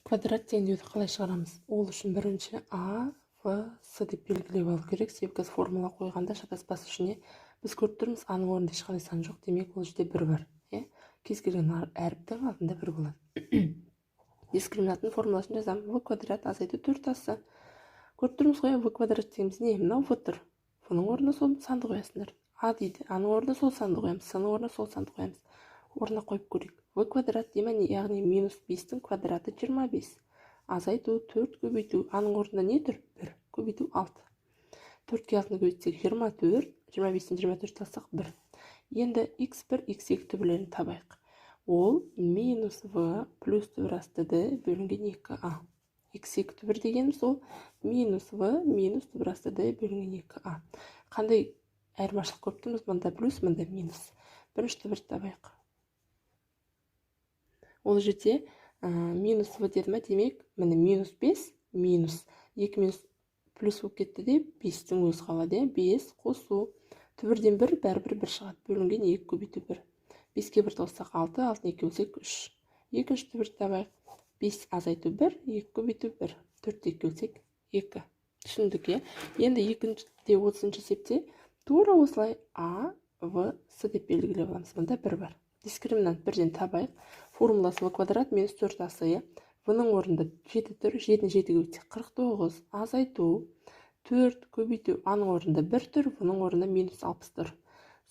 Квадрат теңдеуді қалай шығарамыз? Ол үшін бірінші А, В, С деп белгілеп алу керек. Себебі формула қойғанда шатаспас үшін біз көріп тұрмыз, А-ның орнында ешқандай сан жоқ, демек ол жерде 1 бар. Кез келген әріптің алдында 1 болады. Дискриминанттың формуласын жазамын. В квадрат азайту 4асы. Көріп тұрмыз ғой, В квадрат дегеніміз не? Мынау В тұр. В-ның орнына сол санды қоясыңдар. А дейді. А-ның орнына сол санды қоямыз. С-ның орнына сол санды қоямыз. Орнына қойып көрейік. В квадрат демәне, яғни минус 5-тің квадраты 25. Азайту 4 көбейту. А-ның орнында не тұр? 1 көбейту 6. 4-ке 6-ны көбейтсек 24, 25-тен 24 алсақ 1. Енді x1, x2 түбірлерін табайық. Ол минус В плюс түбірасты D бөлінген 2А. x2 түбір дегеніміз ол минус В минус түбірасты D бөлінген 2А. Қандай айырмашылық көріп тұрмыз? Мында плюс, мында минус. Бірінші түбір табайық. Ол жерде минус В деді ме, демек, міне минус 5, минус 2 минус плюс болып кетті де 5-тің өзі қалады. 5 қосу. Түбірден 1, бәрібір 1 шығады. Бөлінген 2 көбейту 1. 5-ке 1 қоссақ 6, 6-ны 2 бөлсек 3. Екінші түбір табайық. 5 азайту 1, 2 көбейту 1. 4-те 2 бөлсек 2. Түсіндік, Енді екіншіде 30-шы есепте тура осылай А, В, С деп белгілеп аламыз. Мында 1 бар. Дискриминант 1-ден табайық. Формуласы В квадрат минус 4асы. В-ның орнында 7 тұр. 7-ні 7-ге бөлсек 49. Азайту 4 көбейту. А-ның орнында 1 тұр. В-ның орнында минус 60 тұр.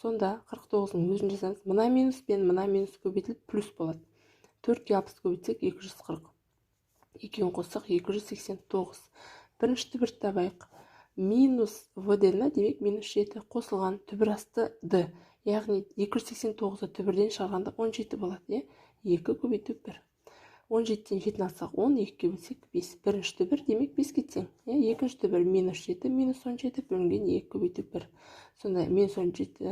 Сонда 49-ның өзін жазамыз. Мына минус пен мына минус көбейтіліп плюс болады. 4-ке 60 көбейтсек 240. 2-ін қоссақ 289. Бірінші түбір табайық. Минус В деді, демек минус 7 қосылған түбір асты D. Яғни 289-ды түбірден шығарғанда 17 болады. 2 көбейту 1. 17-тен 7-ні алсақ 10, 2-ке бөлсек 5. Бірінші түбір, демек 5-ке тең. Екінші түбір минус 7, минус 17 бөлінген 2 көбейту 1. Сонда минус 17,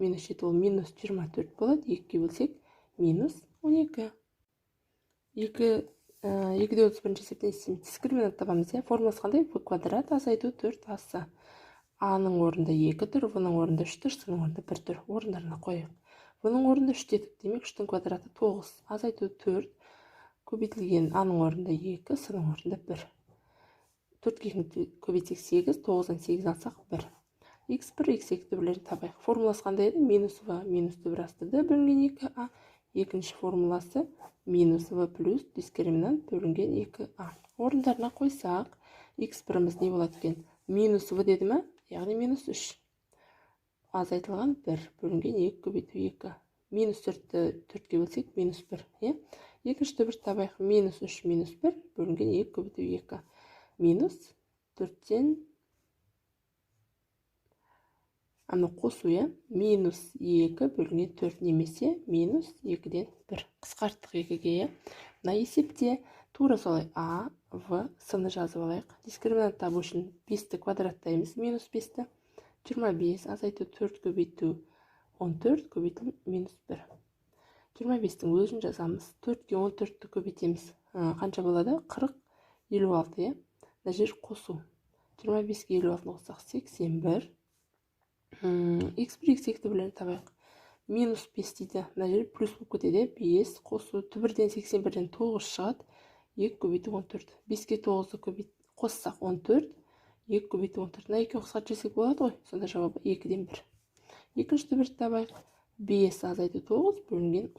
минус 7 ол минус 24 болады. 2-ке бөлсек минус 12. 2-де 31-ші есептен дискриминант табамыз. Формуласы қандай? В квадрат азайту 4асы. А-ның орнында 2 тұр, В-ның орнында 3 тұр, С-ның орнында 1 тұр. Орындарына қойық. В-ның орнында 3 дедік, демек 3-тің квадраты 9. Азайту 4 көбейтілген. А-ның орнында 2, С-ның орнында 1. 4-ке көбейтсек 8, 9-дан 8 алсақ 1. x1, x2 түбірлерін табайық. Формуласы қандай еді? Минус В минус түбірасты D бөлінген 2А. Екінші формуласы минус В плюс дискриминант бөлінген 2А. Орындарына қойсақ, x1-іміз не болады екен? Минус В деді ме? Яғни минус 3. Азайтылған 1 бөлінген 2 көбейту 2. Минус 4-ті 4-ке бөлсек минус 1. Екінші түбір табайық. Минус 3 минус 1 бөлінген 2 көбейту 2. Минус 4-тен қосу, минус 2 бөлінген 4 немесе минус 2-ден 1. Қысқарттық 2-ге. Мына есепте тура солай А, В, С-ны жазып алайық. Дискриминант табу үшін 5-ті квадраттаймыз. Минус 5-ті 25 азайту 4 көбейту 14 көбейтілім минус 1. 25-тің өзін жазамыз. 4-ке 14-ті көбейтеміз. Қанша болады? 40, 56. Мына жер қосу. 25-ке 56-ны қоссақ 81. x1, x2 түбірлерін табайық. Минус 5 дейді. Мына жер плюс болып кетеді. 5 қосу. Түбірден 81-ден 9 шығады. 2 көбейту 14. 5-ке 9-ды қоссақ 14. 2 көбейту 14. Мына 2 қысқарт жесек болады ғой. Сонда жауабы 2-ден 1. Екінші түбір табайық. 5 азайту 9 бөлінген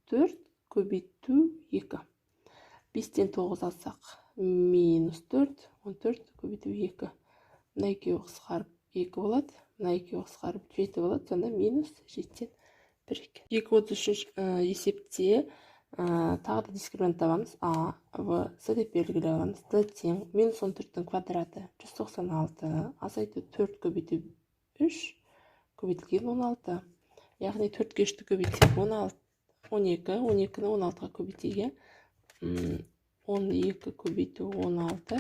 14 көбейту 2. 5-тен 9 алсақ минус 4. 14 көбейту 2. Мына 2 қысқарып 2 болады. Мына 2 қысқарып 7 болады. Сонда минус 7-тен 1 екен. 233 есепте тағы да дискриминант табамыз. А, В, С деп белгілеп аламыз. D тең минус 14-тің квадраты 196. Азайту 4 көбейту 3 көбейтілген 16. Яғни 4-ке 3-ті көбейтсек 12. 12-ні 16-ға көбейтеге. 12 көбейту 16.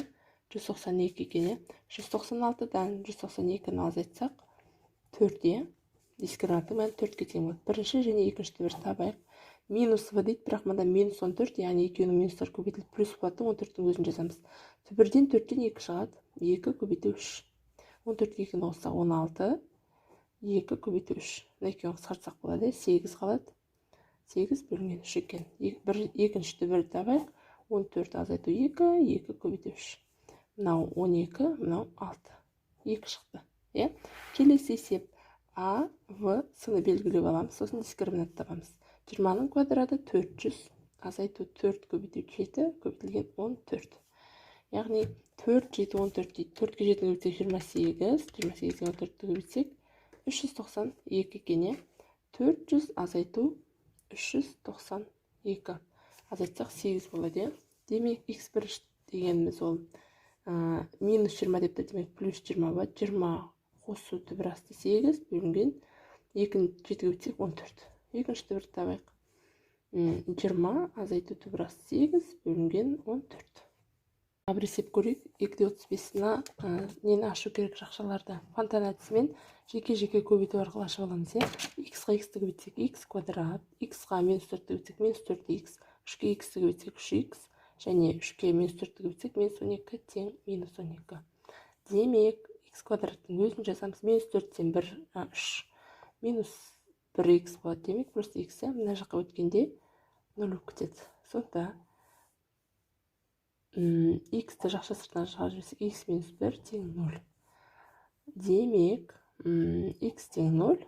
192 екен. 196-дан 192-ні азайтсақ 4-е. Дискриминанттың мәні 4-ке тең болады. Бірінші және екінші түбір табайық. Минус В дейді, бірақ мында минус 14, яғни екеуінің минустар көбейтіліп плюс болады. 14-тің өзін жазамыз. Түбірден 4-тен 2 шығады. 2 көбейту 3. 14-ке 2-ні қоссақ 16. 2 көбейту 3. Мына 2-ні қысқартсақ болады. 8 қалады. 8 бөлінген 3 екен. Екінші түбір табайық. 14 азайту 2, 2 көбейту 3. Мынау 12, мынау 6. 2 шықты. Келесі есеп А, В, С-ны белгілеп аламыз, сосын дискриминант табамыз. 20-ның квадраты 400, азайту 4 көбейту 7, көбейтілген 14. Яғни 4, 7, 14 дейді. 4-ке 7-ні көбейтсек 28, 28-ге 14-ті көбейтсек 392 екен. 400 азайту 392. Азайтсақ 8 болады. Демек, x1 дегеніміз ол минус 20 депті, демек плюс 20 болады. 20 қосу түбір асты 8 бөлінген 2-ні 7-ге көбейтсек 14. Екінші түбір табайық. 20 азайту түбір асты 8 бөлінген 14. Бір есеп көрейік. 2-35-на нені ашу керек жақшаларды. Фонтан әдісімен жеке-жеке көбейту арқылы ашып аламыз. X-ға x-ті көбейтсек x квадрат, x-ға минус 4-ті көбейтсек минус 4x, 3-ке x-ті көбейтсек 3x, және 3-ке минус 4-ті көбейтсек минус 12 тең минус 12. Демек, x квадраттың өзін жазамыз. Минус 4-тен 3, минус 1x болады. Демек, просто x-і мына жаққа өткенде 0 болып кетеді. Сонда x-ті жақша сыртынан шығарып жіберсек, x минус 1 тең 0. Демек, x тең 0,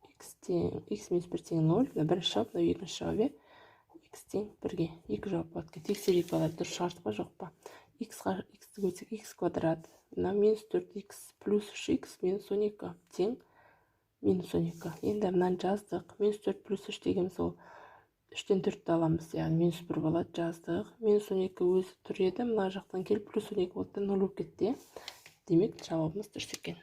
x минус 1 тең 0, бірінші жауап, мынау екінші жауап, x тең 1-ге. Екі жауап болады. Тексерейік балалар, дұрыс шығардық па, жоқ па? X-ға x-ті көбейтсек x квадрат, мына минус 4x плюс 3x минус 12 тең минус 12. Енді мынаны жаздық. Минус 4 плюс 3 дегеніміз ол 3-тен 4-ті аламыз, яғни минус 1 болады, жаздық. Минус 12 өзі тұр еді, мына жақтан келіп плюс 12 болды, 0 болып кетті. Демек, жауабымыз дұрыс екен.